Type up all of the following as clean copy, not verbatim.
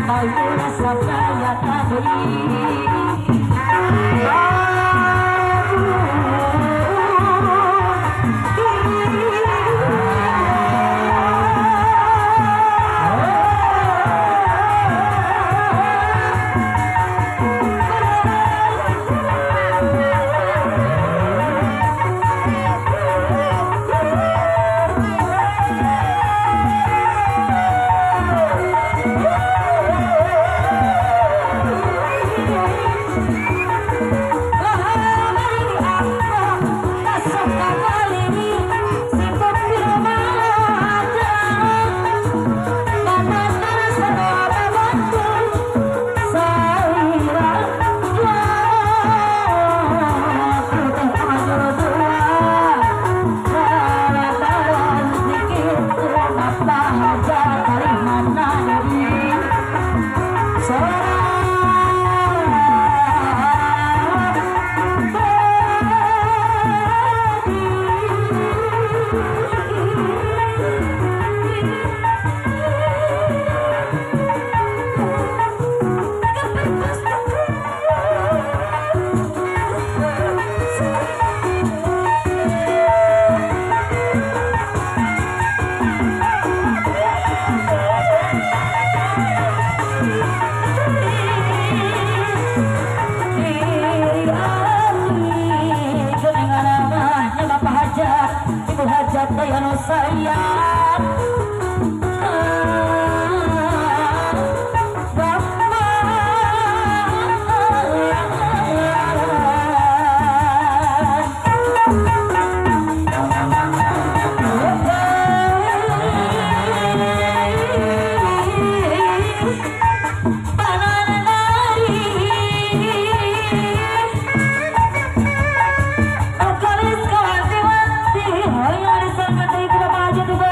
Ayo ada sangat dari kita aja tuh.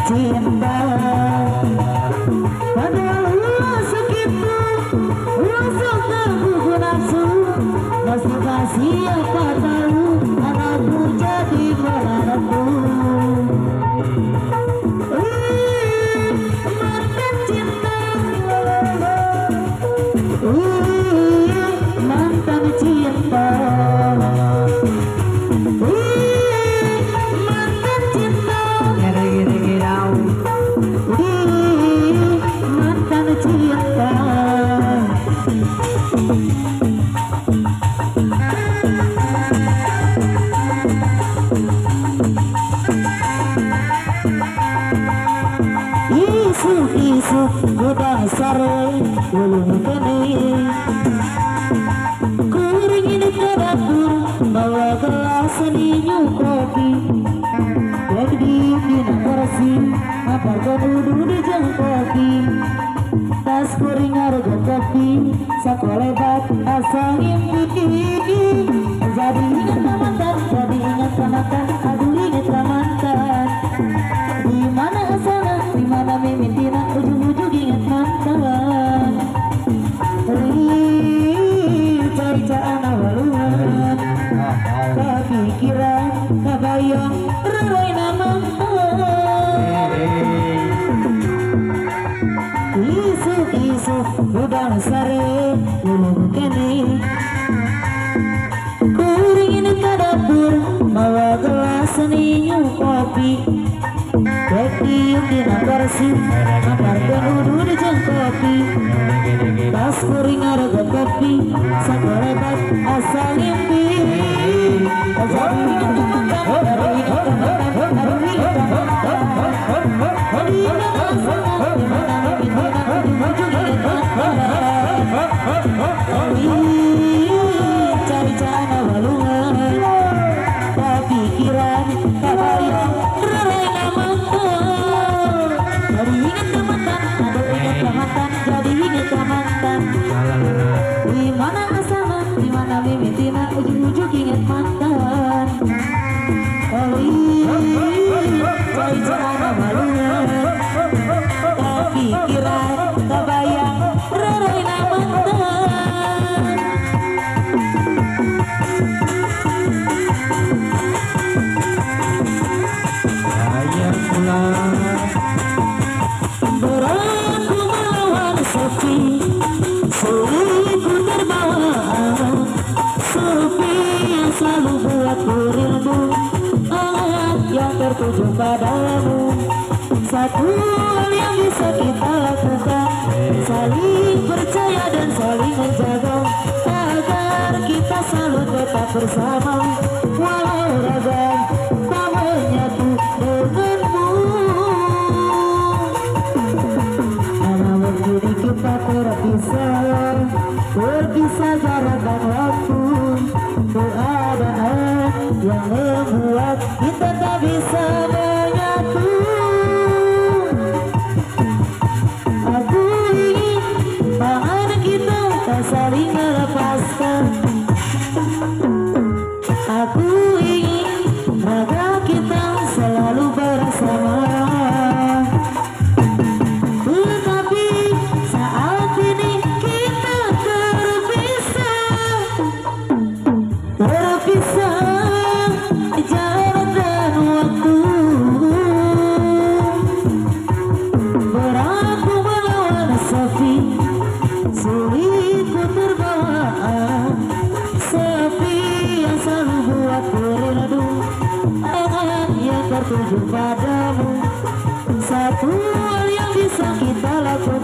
cinta. Padahal segitu rasa terbuku nafsu, masih siapa tahu anakku jadi meranaku. Mantan cinta, mantan cinta. Isu udah sore belum kene, ku ingin ke dapur bawa gelas minum kopi. Jadi dina kursi apa duduk di jangkoki, tas kuring harga kopi sekolah bat asal impi. Jadi ingat mantan, jadi ingat mantan, aduh ingat mantan. Di mana asalnya, di mana mimpinya, ujung-ujung ingat mantan. Cari-cari awaluan, kepikiran, kebayang, rerai nama. Isu udah sare belum kene, ku ingin ke dapur bawa gelas minum kopi. Ketiup di kursi kamar duduk di jangkoki, tas kuring harga kopi sekolah bat asal impi. Jadi ingat mantan, baru ingat mantan, baru ingat mantan. Jadi ingat mantan, di mana mimpinya ujung ingat mantan. Cari-cari awalungan, kepikiran, kebayang, rerai nama. Jadi ingat mantan, aduh ingat mantan, jadi ingat mantan. Di mana asalnya, di mana mimpinya, ujung-ujung ingat mantan. Cari-cari awalungan, kepikiran, kebayang, rerai nama. Beratku melawan sepi, sulitku terbawa sepi yang selalu buatku rindu. Yang tertuju padamu, satu hal yang bisa kita lakukan, saling percaya dan saling menjaga, agar kita selalu tetap bersama. Walau ragam tak menyatu denganmu, namun kini kita terpisah jarak dan waktu. Doa dan yang membuat kita tak bisa menyatu. Aku ingin tangan kita tak saling melepaskan. Aku ingin raga kita selalu bersama. Tetapi saat ini kita terpisah jarak dan waktu. Beratku melawan sepi, sulitku terbawa sepi yang selalu buatku rindu. Tangan yang tertuju padamu, satu hal yang bisa kita lakukan,